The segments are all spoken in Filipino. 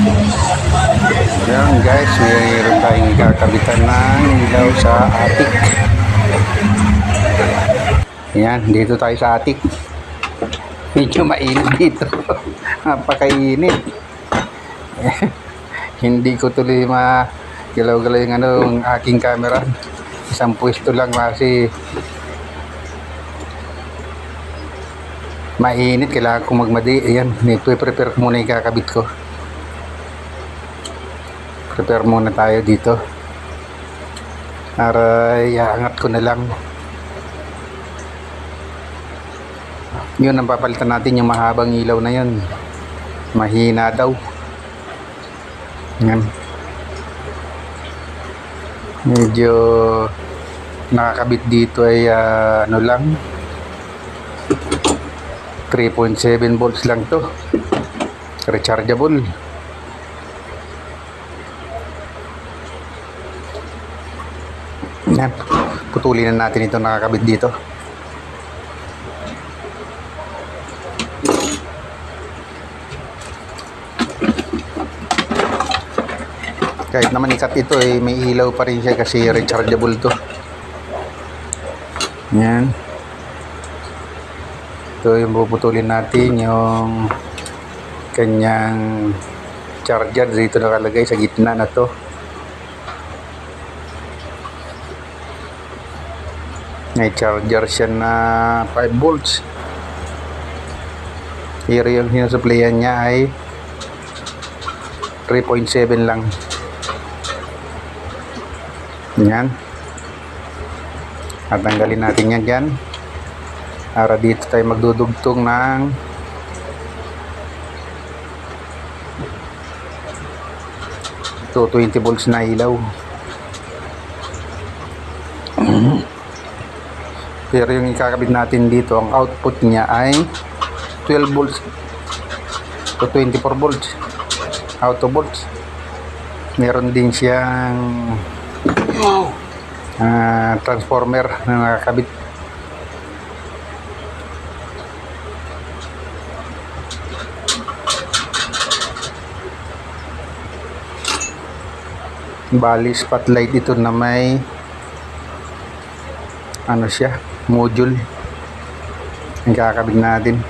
Ayan guys, mayroon tayong ikakabitan ng ilaw sa attic. Ayan, dito tayo sa attic. Medyo mainit dito. Napakainit. Hindi ko tuloy magalaw-galaw yung aking camera. Isang pwesto lang kasi mainit. Kailangan kong magmadi. Ayan, prepare ko muna yung kakabit ko. Prepare muna tayo dito. Para iangat ko na lang. Yun ang papalitan natin, yung mahabang ilaw na yun. Mahina daw. Yan. Medyo nakakabit dito ay ano lang, 3.7 volts lang to. Rechargeable. Yan. Putulin na natin ito nakakabit dito. Kahit naman ikat ito may ilaw pa rin siya kasi rechargeable to. Yan. Ito yung puputulin natin, yung kanyang charger dito nakalagay sa gitna na to. May charger siya na 5 volts. Here yung sinusupplyan niya ay 3.7 lang. Yan. At tanggalin natin yan dyan. Para dito tayo magdudugtong ng 220 volts na ilaw. Pero yung ikakabit natin dito, ang output niya ay 12 volts to 24 volts. Auto volts. Meron din siyang transformer na nakakabit. Bali spotlight ito na may ano siya, module. Ang kakabit natin.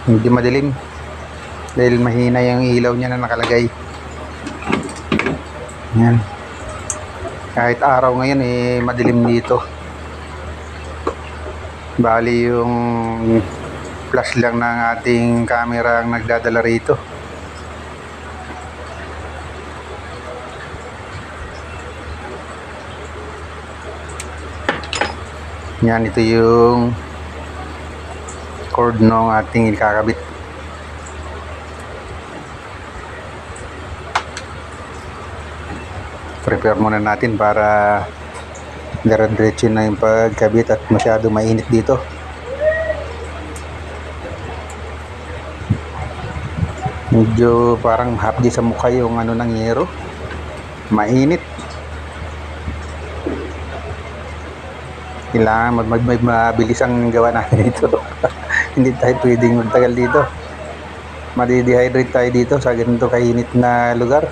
Hindi madilim dahil mahina yung ilaw niya na nakalagay. Yan. Kahit araw ngayon madilim dito. Bali yung flash lang ng ating camera ang nagdadala rito. Yan, ito yung cord ng ating ikakabit. Prepare muna natin para dire-diretso na yung pagkabit at masyado mainit dito. Medyo parang hapdi sa mukha yung ano ng yero. Mainit. Kailangan mabilis ang gawa natin dito. Hindi tayo pwedeng magtagal dito. Madi-dehydrate tayo dito sa ganito kainit na lugar.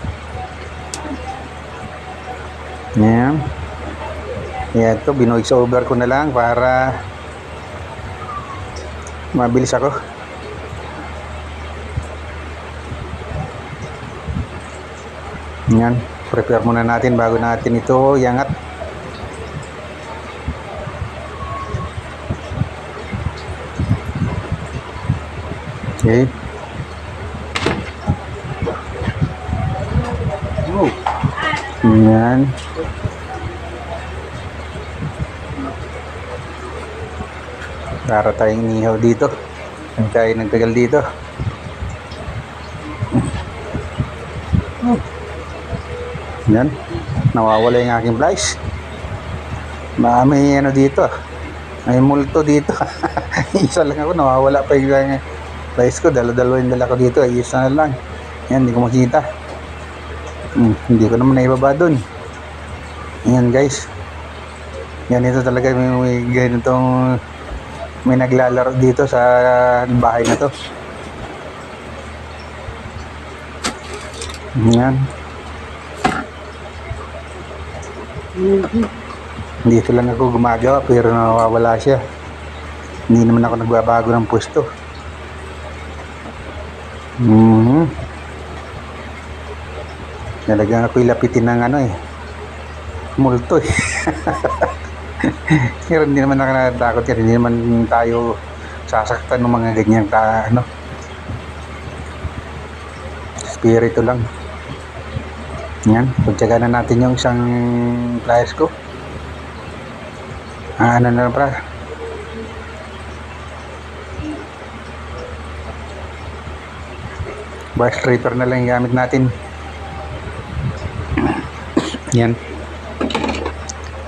Yan. Yan ito, binoise over ko na lang para mabilis ako. Yan, prepare muna natin bago natin ito iangat. Okay. Yan. Para tayong inihaw dito. Ang tayo nagtagal dito. Yan. Nawawala yung aking flash. May ano dito. May multo dito. Isa lang ako. Nawawala pa yung flash ko. Dala-dalawa yung dala ko dito. Isa na lang. Yan. Hindi ko makita. Hindi ko naman naibaba dun. Yan guys. Yan, ito talaga may ganitong may naglalaro dito sa bahay na to. Yan. Dito lang ako gumagawa pero nawawala siya. Hindi naman ako nagbabago ng pwesto. Talagang ako'y lapitin ng multo eh. Pero hindi naman ako natatakot kasi hindi naman tayo sasaktan ng mga ganyang spirito lang. Yan, pagtsaga na natin yung isang pliers ko. Ano na pra? Bar stripper na lang yung gamit natin. Yan.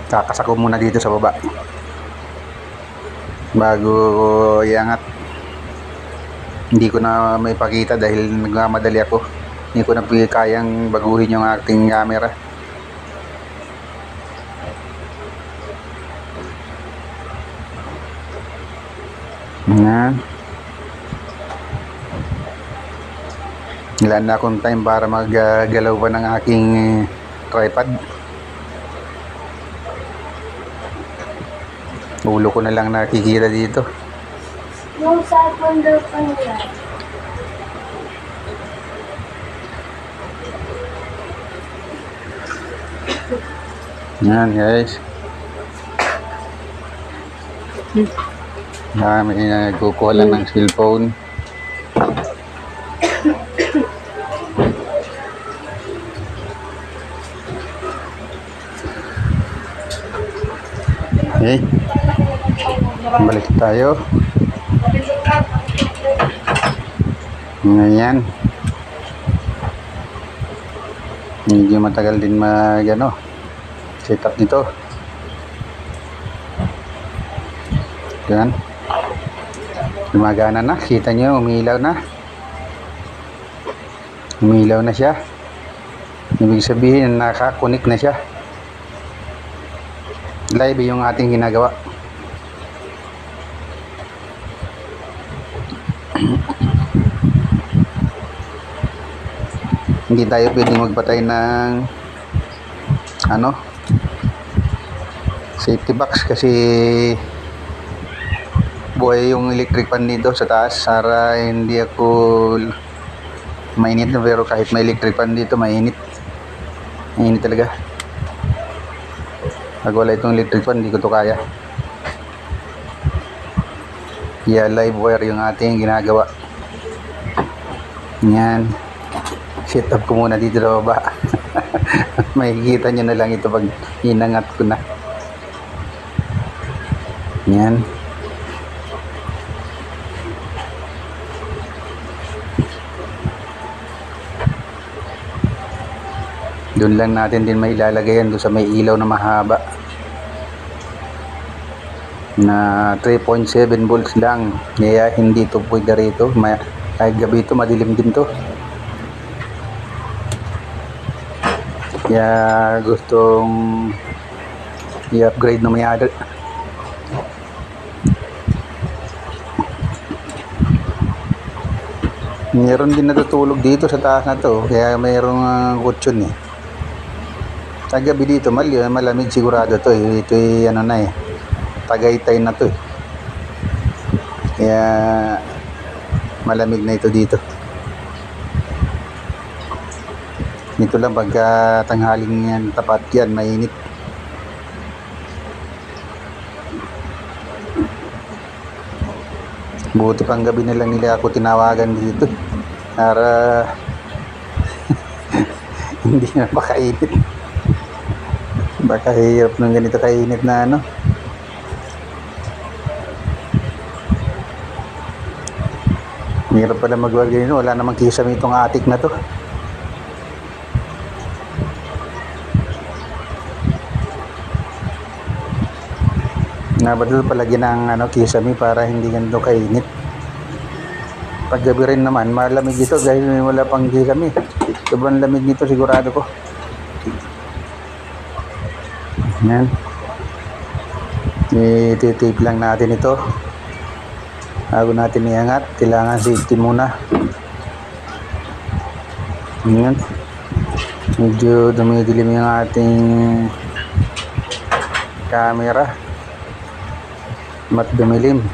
Kakasako muna dito sa baba bago iangat. Hindi ko na may pakita dahil nagmamadali ako. Hindi ko na kayang baguhin yung ating camera. Yan. Wala na akong time para maggalaw pa ng aking tripod. Ulo ko na lang nakikita dito. Yung cellphone daw pa nila. Yan guys. May nagkukuha lang ng cellphone. Okay. Balik tayo. Ngayon. Medyo matagal din set up nito. Yan. Gumagana na. Kita nyo, umilaw na. Umilaw na siya. Ibig sabihin, nakakunik na siya. Live yung ating ginagawa. Hindi tayo pwedeng magpatay ng safety box kasi buhay yung electric pan dito sa taas para hindi ako mainit na, pero kahit may electric pan dito mainit talaga. Pag wala itong electric pan hindi ko to kaya. Live wire yung ating ginagawa. Yan, set up ko muna dito sa baba. Makikita nyo na lang ito pag inangat ko na. Yan. Doon lang natin din may ilalagay yan doon sa may ilaw na mahaba na 3.7 volts lang. Kaya hindi ito pwede rito. Kahit gabi ito madilim din to. Kaya gustong i-upgrade na may-ari. Meron din natutulog dito sa taas na to, kaya mayroong kutsyon eh. Sa gabi dito malamig sigurado to eh. Ito Tagaytay na to eh. Kaya malamig na ito dito. Nito lang pagka tanghaling yan, tapat yan, mainit. Buti pang gabi na lang nila ako tinawagan dito para hindi na makainit. Baka hirap ng ganito kainit na hirap pala mag-work ganito. Wala namang kisame itong attic na to. Nabadal palagyan ng kisame para hindi ganito kainit. Pag gabi rin naman malamig ito dahil wala pang kisame. Sobrang lamig nito sigurado ko. Yan. I-tape lang natin ito. Bago natin iangat, kailangan safety muna. Yan. Medyo dumidilim yung ating camera. Mat dumilim.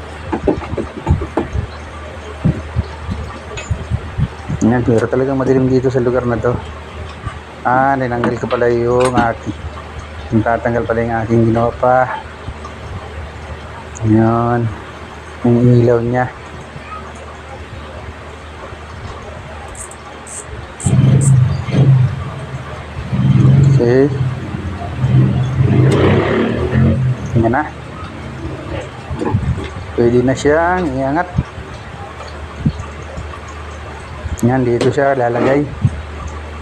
Yan, pero talagang madilim dito sa lugar na to. Ninanggal ko pala yung aking, tatanggal pala yung aking ginawa pa. Yan, yung ilaw niya. Okay. Yan na. Pwede na siyang iangat. Yan, dito siya lalagay.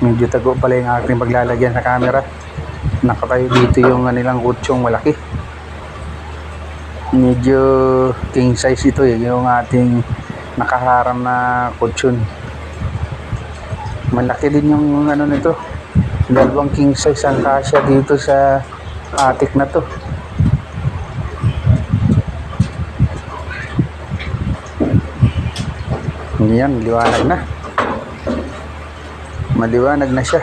Medyo tago pala yung aking paglalagyan sa camera. Nakatayo dito yung kanilang kutsyong malaki. Medyo king size ito yung ating nakaharang na kutsyon. Malaki din yung ano nito. Dalawang king size ang kasya dito sa attic na to. Yan, liwanag na. Maliwanag na siya.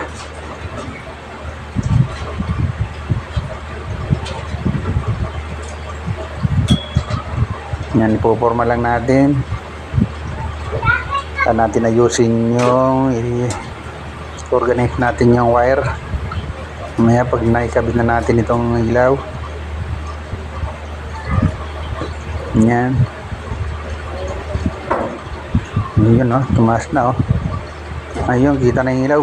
Yan, ipoporma lang natin. Saan natin ayusin yung i-organize natin yung wire. Mamaya pag naikabit na natin itong ilaw. Yan. Yun tumaas na ayun, kita na yung ilaw.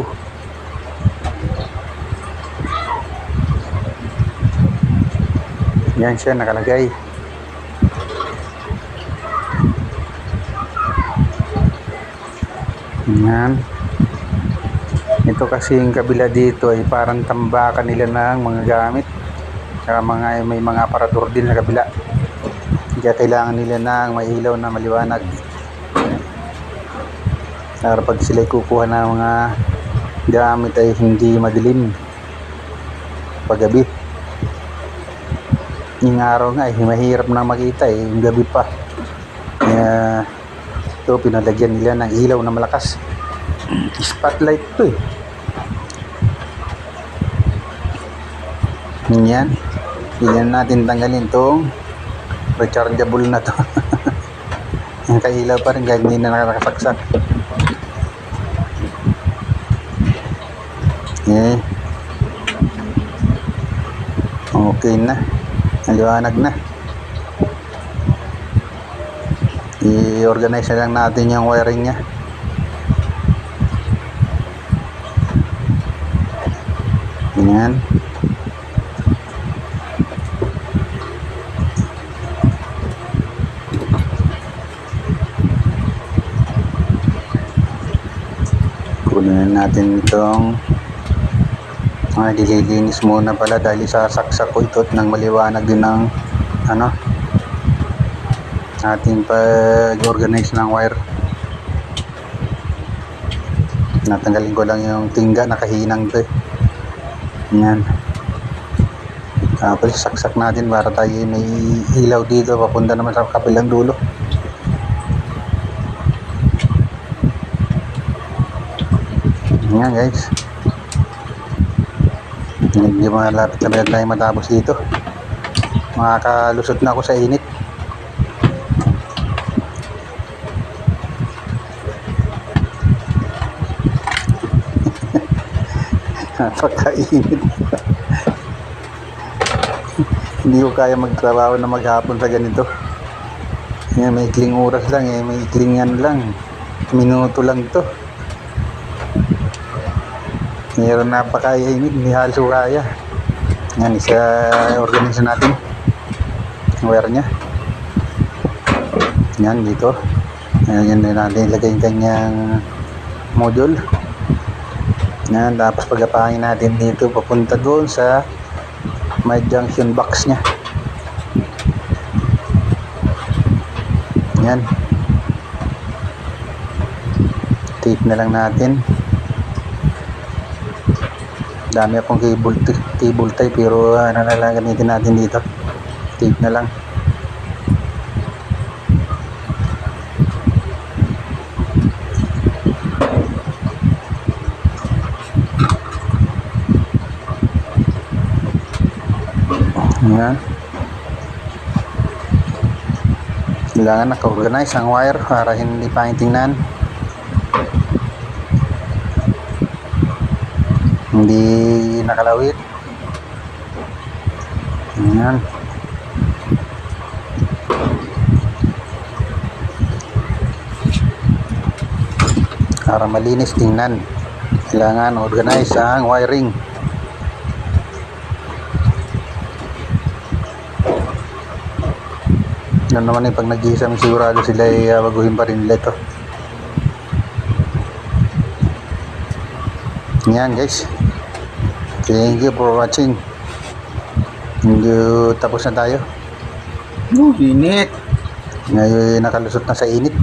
Yan siya nakalagay. Yan. Ito kasi yung kabila dito ay parang tambakan nila ng mga gamit. Saka may mga aparador din sa kabila. Kaya kailangan nila ng may ilaw na maliwanag. Para pag sila'y kukuha ng mga gamit ay hindi madilim paggabi. Yung araw nga mahirap na makita yung gabi pa. Kaya ito pinalagyan nila ng ilaw na malakas. Spotlight to Yan. Tingnan natin tanggalin tong rechargeable na to. Yung kailaw pa rin kahit hindi na nakasaksak. Okay na. Naliwanag na. I-organize na lang natin yung wiring nya. Yan. Kunin natin itong dililinis muna pala dahil sasaksak ko ito ng maliwanag din ng ating pag-organize ng wire. Natanggalin ko lang yung tingga, nakahinang to Yan. Tapos saksak natin para tayo may ilaw dito papunta naman sa kabilang dulo. Yan guys. Hindi malapit na tayo matapos dito. Makakalusot na ako sa init. Napakainit. Hindi ko kaya magtrabaho na maghapon sa ganito. Yan, may ikling oras lang may ikling lang. Minuto lang to. Mayroon napakainit, hindi halos kaya. Yan, isa-organize natin wire nya. Yan, dito. Yan natin ilagay yung kanyang module. Yan, tapos pagapangin natin dito papunta doon sa may junction box nya. Yan. Tape na lang natin. Dami akong cable tie pero na lang gamitin natin dito. Tape na lang. Yan. Kailangan naka-organize ang wire para hindi pangit hindi nakalawit. Yan. Para malinis tingnan, kailangan organize ang wiring. Yan naman pag nag-iisang sigurado sila ay baguhin pa rin nila ito. Yan guys, thank you for watching. Tapos na tayo. Init. Ngayon nakalusot na sa init.